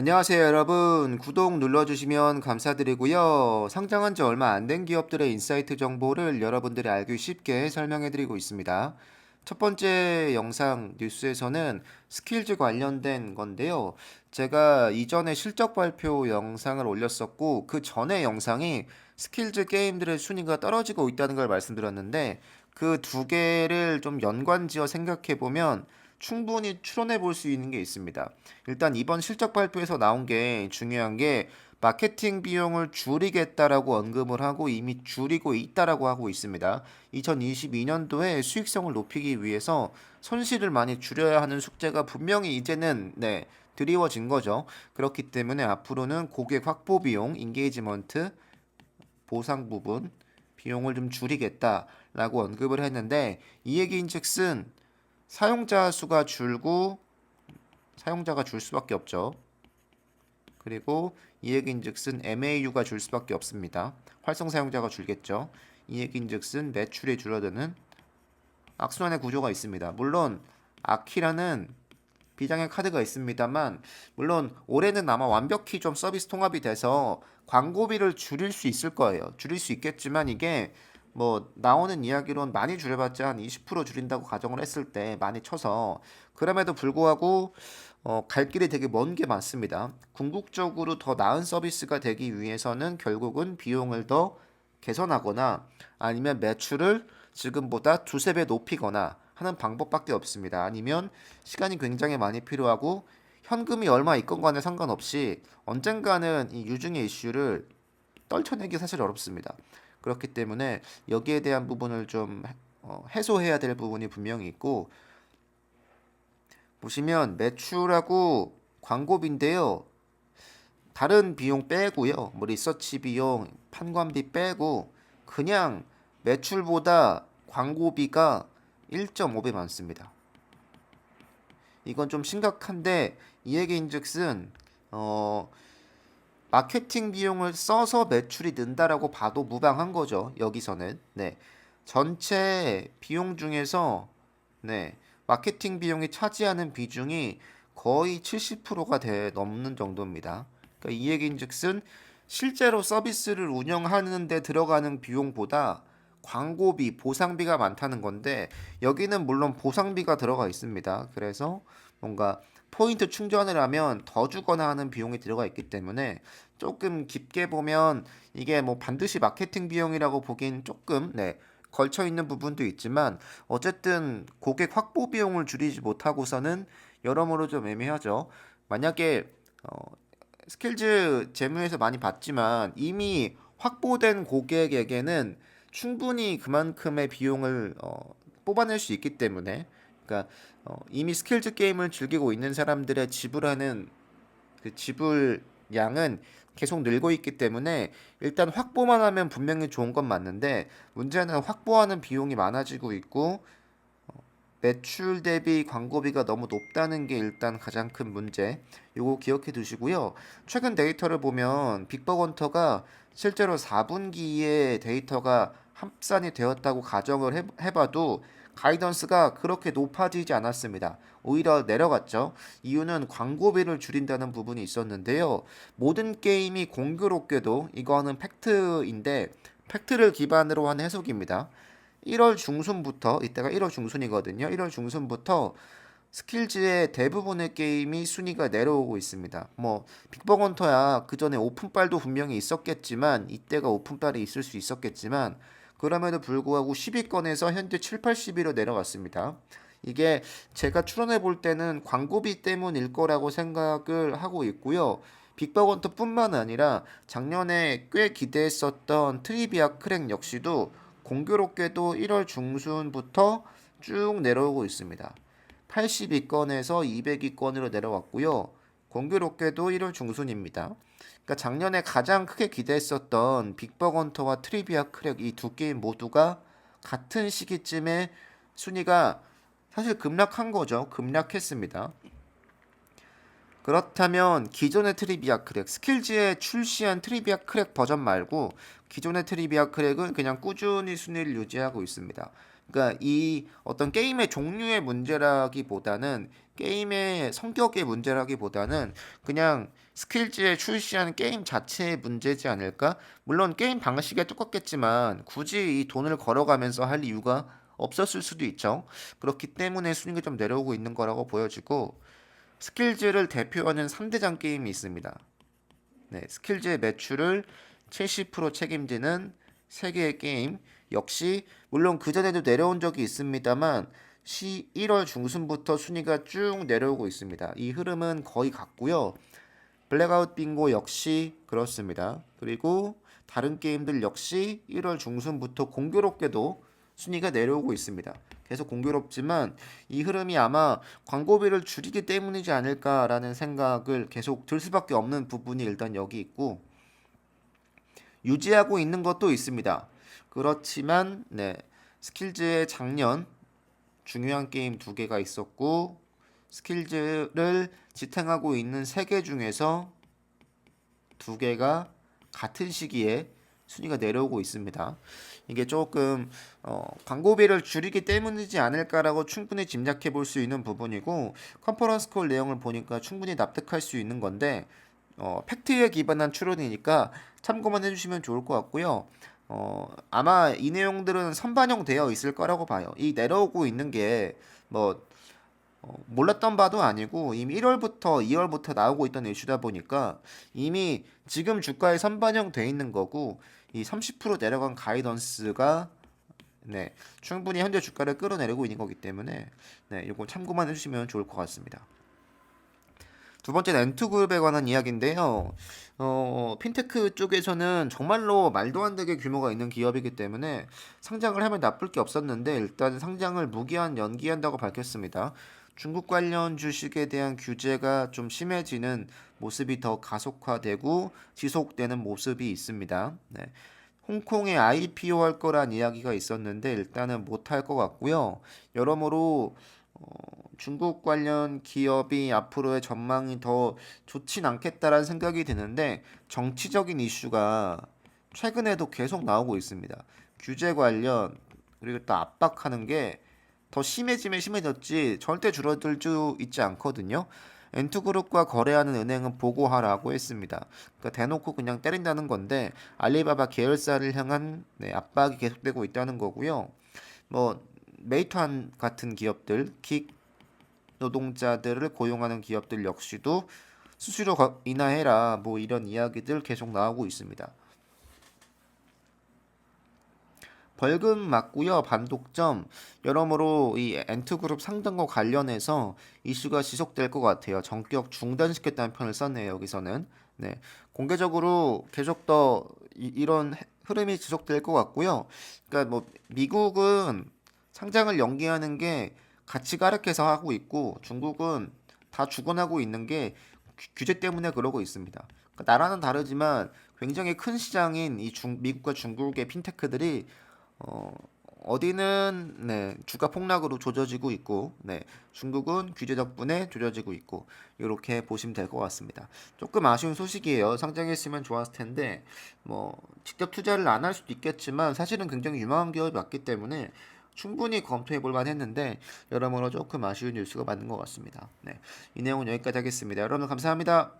안녕하세요, 여러분. 구독 눌러주시면 감사드리고요. 상장한 지 얼마 안 된 기업들의 인사이트 정보를 여러분들이 알기 쉽게 설명해드리고 있습니다. 첫 번째 영상 뉴스에서는 스킬즈 관련된 건데요. 제가 이전에 실적 발표 영상을 올렸었고, 그 전에 영상이 스킬즈 게임들의 순위가 떨어지고 있다는 걸 말씀드렸는데, 그 두 개를 좀 연관지어 생각해보면 충분히 추론해 볼 수 있는 게 있습니다. 일단 이번 실적 발표에서 나온 게 중요한 게 마케팅 비용을 줄이겠다라고 언급을 하고 이미 줄이고 있다라고 하고 있습니다. 2022년도에 수익성을 높이기 위해서 손실을 많이 줄여야 하는 숙제가 분명히 이제는 드리워진 거죠. 그렇기 때문에 앞으로는 고객 확보 비용, 인게이지먼트, 보상 부분 비용을 좀 줄이겠다라고 언급을 했는데 이 얘기인즉슨 사용자 수가 줄고 사용자가 줄 수밖에 없죠. 그리고 이 얘기인즉슨 MAU가 줄 수밖에 없습니다. 활성 사용자가 줄겠죠. 이 얘기인즉슨 매출이 줄어드는 악순환의 구조가 있습니다. 물론 아키라는 비장의 카드가 있습니다만 물론 올해는 아마 완벽히 좀 서비스 통합이 돼서 광고비를 줄일 수 있을 거예요. 줄일 수 있겠지만 이게 뭐 나오는 이야기론 많이 줄여봤자 한 20% 줄인다고 가정을 했을 때 많이 쳐서 그럼에도 불구하고 갈 길이 되게 먼 게 많습니다. 궁극적으로 더 나은 서비스가 되기 위해서는 결국은 비용을 더 개선하거나 아니면 매출을 지금보다 두세 배 높이거나 하는 방법밖에 없습니다. 아니면 시간이 굉장히 많이 필요하고 현금이 얼마 있건 간에 상관없이 언젠가는 이 유증의 이슈를 떨쳐내기 사실 어렵습니다. 그렇기 때문에 여기에 대한 부분을 좀 해소해야 될 부분이 분명히 있고 보시면 매출하고 광고비인데요. 다른 비용 빼고요. 뭐 리서치 비용, 판관비 빼고 그냥 매출보다 광고비가 1.5배 많습니다. 이건 좀 심각한데 이 얘기인즉슨 마케팅 비용을 써서 매출이 는다라고 봐도 무방한 거죠. 여기서는 전체 비용 중에서 마케팅 비용이 차지하는 비중이 거의 70%가 넘는 정도입니다. 그러니까 이 얘기인즉슨 실제로 서비스를 운영하는 데 들어가는 비용보다 광고비, 보상비가 많다는 건데 여기는 물론 보상비가 들어가 있습니다. 그래서 뭔가 포인트 충전을 하면 더 주거나 하는 비용이 들어가 있기 때문에 조금 깊게 보면 이게 뭐 반드시 마케팅 비용이라고 보긴 조금 걸쳐 있는 부분도 있지만 어쨌든 고객 확보 비용을 줄이지 못하고서는 여러모로 좀 애매하죠. 만약에 스킬즈 재무에서 많이 봤지만 이미 확보된 고객에게는 충분히 그만큼의 비용을 뽑아낼 수 있기 때문에 그러니까 이미 스킬즈 게임을 즐기고 있는 사람들의 지불하는 그 지불 양은 계속 늘고 있기 때문에 일단 확보만 하면 분명히 좋은 건 맞는데 문제는 확보하는 비용이 많아지고 있고 매출 대비 광고비가 너무 높다는 게 일단 가장 큰 문제. 요거 기억해 두시고요. 최근 데이터를 보면 빅버건터가 실제로 4분기에 데이터가 합산이 되었다고 가정을 해봐도 가이던스가 그렇게 높아지지 않았습니다. 오히려 내려갔죠. 이유는 광고비를 줄인다는 부분이 있었는데요. 모든 게임이 공교롭게도 이거는 팩트인데 팩트를 기반으로 한 해석입니다. 1월 중순부터 이때가 1월 중순이거든요. 1월 중순부터 스킬즈의 대부분의 게임이 순위가 내려오고 있습니다. 뭐 빅버건터야 그 전에 오픈빨도 분명히 있었겠지만 이때가 오픈빨이 있을 수 있었겠지만 그럼에도 불구하고 10위권에서 현재 7, 80위로 내려갔습니다. 이게 제가 추론해 볼 때는 광고비 때문일 거라고 생각을 하고 있고요. 빅버건터뿐만 아니라 작년에 꽤 기대했었던 트리비아 크랙 역시도 공교롭게도 1월 중순부터 쭉 내려오고 있습니다. 82건에서 202건으로 내려왔고요. 공교롭게도 1월 중순입니다. 그러니까 작년에 가장 크게 기대했었던 빅버건터와 트리비아 크랙 이 두 게임 모두가 같은 시기쯤에 순위가 사실 급락한 거죠. 급락했습니다. 그렇다면 기존의 트리비아 크랙, 스킬즈에 출시한 트리비아 크랙 버전 말고 기존의 트리비아 크랙은 그냥 꾸준히 순위를 유지하고 있습니다. 그러니까 이 어떤 게임의 종류의 문제라기보다는 게임의 성격의 문제라기보다는 그냥 스킬즈에 출시한 게임 자체의 문제지 않을까? 물론 게임 방식이 똑같겠지만 굳이 이 돈을 걸어가면서 할 이유가 없었을 수도 있죠. 그렇기 때문에 순위가 좀 내려오고 있는 거라고 보여지고 스킬즈를 대표하는 3대장 게임이 있습니다. 네, 스킬즈의 매출을 70% 책임지는 세 개의 게임 역시 물론 그전에도 내려온 적이 있습니다만 1월 중순부터 순위가 쭉 내려오고 있습니다. 이 흐름은 거의 같고요. 블랙아웃 빙고 역시 그렇습니다. 그리고 다른 게임들 역시 1월 중순부터 공교롭게도 순위가 내려오고 있습니다. 계속 공교롭지만 이 흐름이 아마 광고비를 줄이기 때문이지 않을까라는 생각을 계속 들 수밖에 없는 부분이 일단 여기 있고 유지하고 있는 것도 있습니다. 그렇지만 네, 스킬즈의 작년 중요한 게임 두 개가 있었고 스킬즈를 지탱하고 있는 세 개 중에서 두 개가 같은 시기에 순위가 내려오고 있습니다. 이게 조금 광고비를 줄이기 때문이지 않을까라고 충분히 짐작해 볼 수 있는 부분이고 컨퍼런스 콜 내용을 보니까 충분히 납득할 수 있는 건데 팩트에 기반한 추론이니까 참고만 해주시면 좋을 것 같고요. 아마 이 내용들은 선반영되어 있을 거라고 봐요. 이 내려오고 있는 게뭐 몰랐던 바도 아니고 이미 1월부터 2월부터 나오고 있던 이슈다 보니까 이미 지금 주가에 선반영돼 있는 거고 이 30% 내려간 가이던스가 네, 충분히 현재 주가를 끌어내리고 있는 거기 때문에 네, 이거 참고만 해주시면 좋을 것 같습니다. 두 번째는 엔투그룹에 관한 이야기인데요. 핀테크 쪽에서는 정말로 말도 안 되게 규모가 있는 기업이기 때문에 상장을 하면 나쁠 게 없었는데 일단 상장을 무기한 연기한다고 밝혔습니다. 중국 관련 주식에 대한 규제가 좀 심해지는 모습이 더 가속화되고 지속되는 모습이 있습니다. 네. 홍콩에 IPO 할 거란 이야기가 있었는데 일단은 못 할 것 같고요. 여러모로 중국 관련 기업이 앞으로의 전망이 더 좋진 않겠다라는 생각이 드는데 정치적인 이슈가 최근에도 계속 나오고 있습니다. 규제 관련 그리고 또 압박하는 게 더 심해지면 심해졌지 절대 줄어들 수 있지 않거든요. 엔투그룹과 거래하는 은행은 보고하라고 했습니다. 그러니까 대놓고 그냥 때린다는 건데 알리바바 계열사를 향한 네, 압박이 계속되고 있다는 거고요. 뭐 메이투안 같은 기업들, 킥 노동자들을 고용하는 기업들 역시도 수수료 인하해라 뭐 이런 이야기들 계속 나오고 있습니다. 벌금 맞고요. 반독점 여러모로 이 엔트그룹 상장과 관련해서 이슈가 지속될 것 같아요. 전격 중단시켰다는 표현을 썼네요. 여기서는 네 공개적으로 계속 더 이런 흐름이 지속될 것 같고요. 그러니까 뭐 미국은 상장을 연기하는 게 가치가 하락해서 하고 있고 중국은 다 주관하고 있는 게 규제 때문에 그러고 있습니다. 그러니까 나라는 다르지만 굉장히 큰 시장인 미국과 중국의 핀테크들이 어, 어디는 네, 주가 폭락으로 조져지고 있고 네, 중국은 규제 덕분에 조져지고 있고 이렇게 보시면 될 것 같습니다. 조금 아쉬운 소식이에요. 상장했으면 좋았을 텐데 뭐 직접 투자를 안 할 수도 있겠지만 사실은 굉장히 유망한 기업이 맞기 때문에 충분히 검토해 볼 만했는데 여러모로 조금 아쉬운 뉴스가 맞는 것 같습니다. 네, 이 내용은 여기까지 하겠습니다. 여러분 감사합니다.